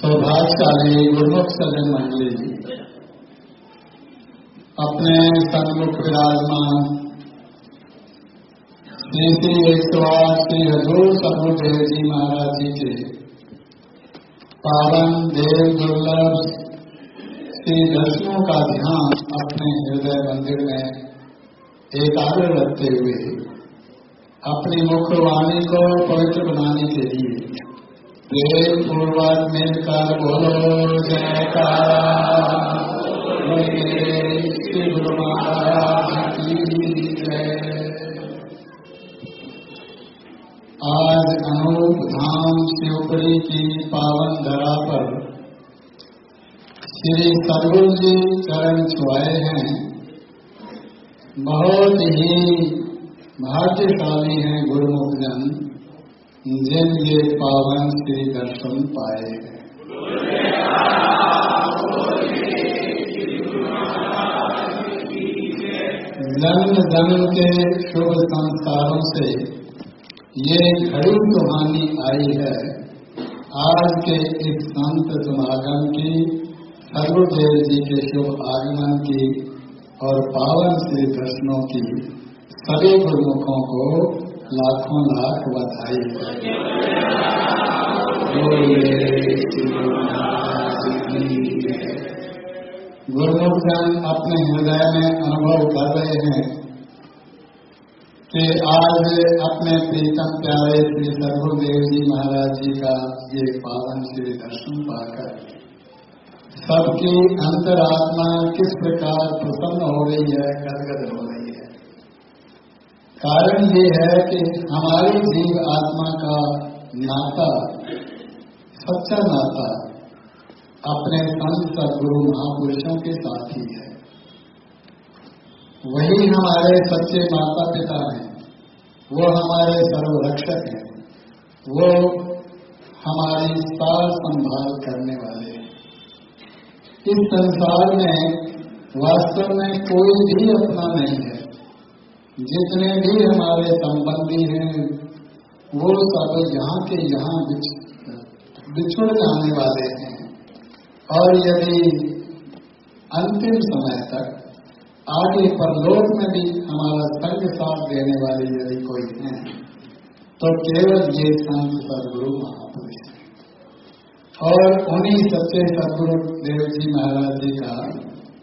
सौभाग्यशाली गुरुमुख सज्जन मंडली अपने सन्मुख विराजमान श्री 108 श्री हजूर सदगुरुदेव जी महाराज जी के पावन देव दुर्लभ श्री दर्शनों का ध्यान अपने हृदय मंदिर में एकाग्र रखते हुए अपनी मुख्य वाणी को पवित्र बनाने के लिए प्रेम पूर्वक मिलकर बोलो जयकारा श्री गुरु महाराज की जय। आज अनूप धाम शिवपुरी की पावन धरा पर श्री सदगुरु जी चरण छुआए हैं। बहुत ही भाग्यशाली हैं गुरुमुख जन जिन ये पावन श्री दर्शन पाए हैं। जन्म जन्म के शुभ संस्कारों से ये घड़ी सुहानी आई है आज के इस संत समागम की, सदगुरुदेव जी के शुभ आगमन की और पावन श्री दर्शनों की सभी गुरुमुखों को लाखों लाख बधाई। गुरुमुख जन अपने हृदय में अनुभव कर रहे हैं कि आज अपने प्रीतम प्यारे श्री सदगुरुदेव जी महाराज जी का ये पावन श्री दर्शन पाकर सबकी अंतरात्मा किस प्रकार प्रसन्न हो रही है, गदगद हो रही है। कारण ये है कि हमारी जीव आत्मा का नाता, सच्चा नाता अपने संत सद्गुरु महापुरुषों के साथ ही है। वही हमारे सच्चे माता पिता हैं, वो हमारे सर्वरक्षक हैं, वो हमारी सार संभाल करने वाले हैं। इस संसार में वास्तव में कोई भी अपना नहीं है। जितने भी हमारे संबंधी हैं वो सब यहाँ के यहाँ बिछुड़ जाने वाले हैं और यदि अंतिम समय तक आगे परलोक में भी हमारा संग साथ देने वाले यदि कोई हैं तो केवल ये संत सदगुरु महापुरुष हैं। और उन्हीं सच्चे सदगुरु देव जी महाराज जी का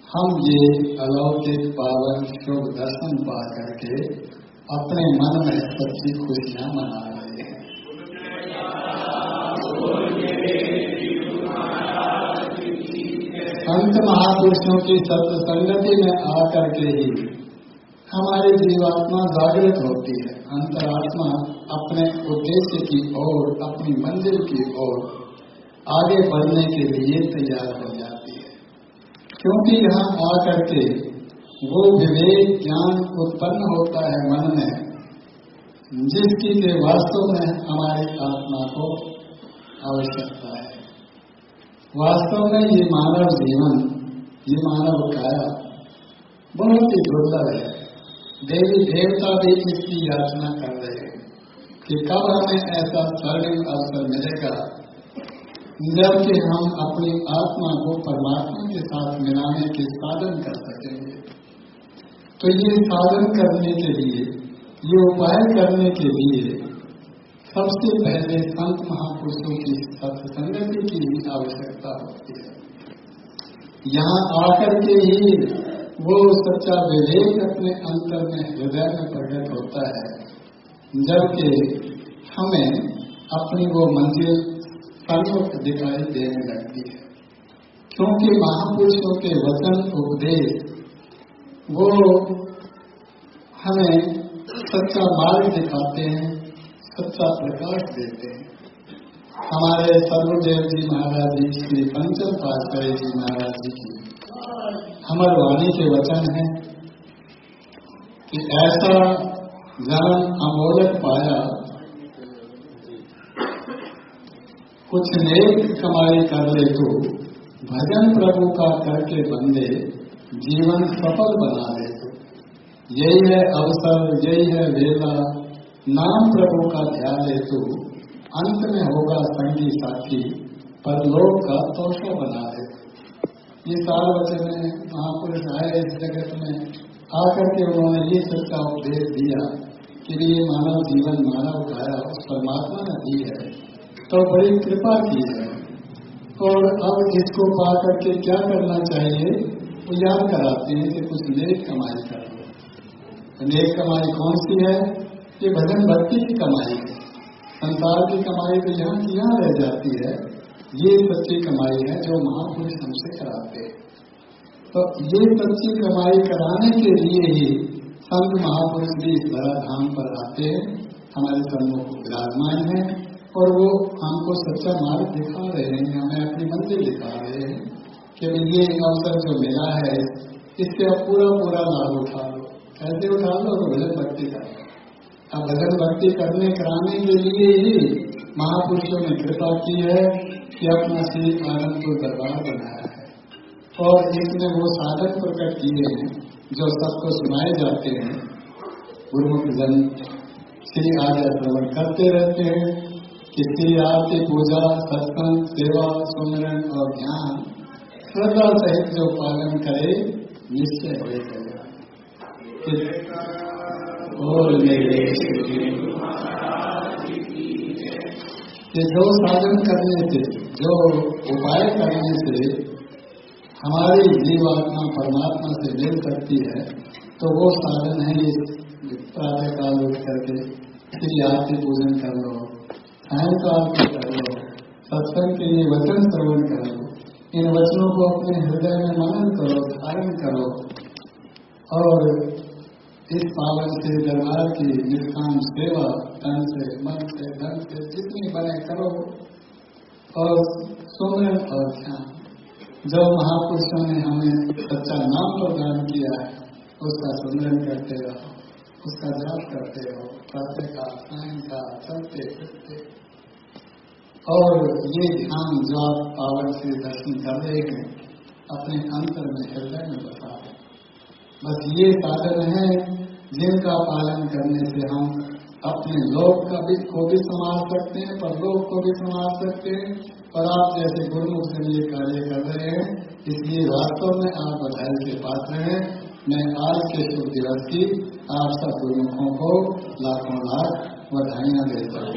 हम ये अलौकिक पावन शुभ दर्शन पा करके अपने मन में सच्ची खुशियां मना रहे हैं। संत महापुरुषों की सत्संगति में आकर के ही हमारी जीवात्मा जागृत होती है। अंतरात्मा अपने उद्देश्य की ओर, अपनी मंजिल की ओर आगे बढ़ने के लिए तैयार हो जाती है, क्योंकि यहाँ आकर के वो विवेक ज्ञान उत्पन्न होता है मन में जिसकी के वास्तव में हमारी आत्मा को आवश्यकता है। वास्तव में ये मानव जीवन, ये मानव काया बहुत ही दुर्लभ है। देवी देवता भी इसकी याचना कर रहे हैं कि कब हमें ऐसा स्वर्णिम अवसर मिलेगा जबकि हम अपनी आत्मा को परमात्मा के साथ मिलाने के साधन कर सकेंगे। तो ये साधन करने के लिए, ये उपाय करने के लिए सबसे पहले संत महापुरुषों की सत्संगति की भी आवश्यकता होती है। यहाँ आकर के ही वो सच्चा विवेक अपने अंतर में, हृदय में प्रकट होता है, जबकि हमें अपनी वो मंजिल सन्मुख दिखाई देने लगती है। क्योंकि महापुरुषों के वचन उपदेश वो हमें सच्चा मार्ग दिखाते हैं, सच्चा प्रकाश देते हैं। हमारे सदगुरुदेव जी महाराज जी, श्री पंचम पातशाही जी महाराज जी की अमर वाणी के वचन हैं कि ऐसा जन्म अमोलक पाया, कुछ नेक कमाई कर ले तो भजन प्रभु का करके बंदे जीवन सफल बना ले तो। यही है अवसर, यही है वेला, नाम प्रभु का ध्यान ले तो अंत में होगा संगी साथी, पर लोग का तोषा बना देते। ये सार वचन में महापुरुष आए इस जगत में, आकर के उन्होंने ये सच्चा उपदेश दिया कि ये मानव जीवन मानव काया उस परमात्मा ने दी है, तो बड़ी कृपा की है। और अब इसको पा करके क्या करना चाहिए, वो याद कराते हैं कि कुछ नेक कमाई कर लो। तो नेक कमाई कौन सी है? ये भजन भक्ति की कमाई है। संसार की कमाई तो यहाँ की यहाँ रह जाती है, ये सच्ची कमाई है जो महापुरुष हमसे कराते हैं। तो ये सच्ची कमाई कराने के लिए ही संत महापुरुष भी इस धरा धाम पर आते हैं, हमारे सम्मुख विराजमान है और वो हमको सच्चा मार्ग दिखा रहे हैं, हमें अपनी मंजिल दिखा रहे हैं कि ये अवसर जो मिला है इससे अब पूरा पूरा लाभ उठा लो। कैसे उठा लो? तो भजन भक्ति कर लो। अब भजन भक्ति करने कराने के लिए ही महापुरुषों ने कृपा की है कि अपना श्री आनंदपुर दरबार बनाया है और इसमें वो साधन प्रकट किए हैं जो सबको सुनाए जाते हैं। गुरुमुख जन श्री आज्ञा श्रवण करते रहते हैं कि श्री आरती पूजा सत्संग सेवा सुमिरन और ध्यान श्रद्धा सहित जो पालन करे निश्चय हो जाएगा। कि जो साधन करने से, जो उपाय करने से हमारी जीवात्मा परमात्मा से मिल सकती है, तो वो साधन है इस प्रातः काल उठ करके श्री आरती पूजन कर लो, सायंकाल को कर लो, सत्संग के लिए वचन श्रवण कर लो, इन वचनों को अपने हृदय में मनन करो, धारण करो और इस पावन श्री दरबार की निष्काम सेवा तन से मन से धन से जितनी बने करो और सुमिरन और ध्यान। जो महापुरुषों ने हमें सच्चा नाम प्रदान किया है उसका सुमिरन करते रहो, उसका जाप करते रहो, प्रातः का सायं का चलते फिरते। और ये ध्यान जो आप पावन श्री दर्शन कर रहे हैं अपने अंतर में हृदय में बसा है। बस ये साधन है जिनका पालन करने से हम अपने लोक को भी संभाल सकते हैं, परलोक को भी संभाल सकते हैं। और आप जैसे गुरुमुख से ये कार्य कर रहे हैं, इसलिए वास्तव में आप बधाई के पात्र हैं। मैं आज के शुभ दिवस की आप सब गुरुमुखों को लाखों लाख बधाइयाँ देता हूँ।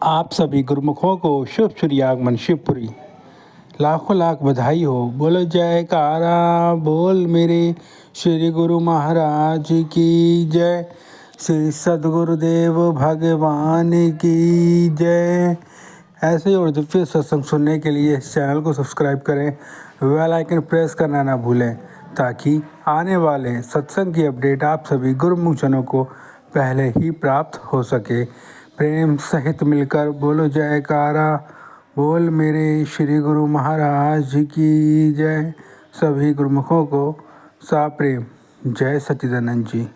आप सभी गुरुमुखों को शुभ श्री आगमन शिवपुरी लाखों लाख बधाई हो। बोलो जयकारा बोल मेरे श्री गुरु महाराज की जय, श्री सद्गुरुदेव भगवान की जय। ऐसे ही और दिव्य सत्संग सुनने के लिए इस चैनल को सब्सक्राइब करें, बेल आइकन प्रेस करना ना भूलें ताकि आने वाले सत्संग की अपडेट आप सभी गुरुमुख जनों को पहले ही प्राप्त हो सके। प्रेम सहित मिलकर बोलो जयकारा बोल मेरे श्री गुरु महाराज की जय। सभी गुरुमुखों को साप्रेम जय सच्चिदानंद जी।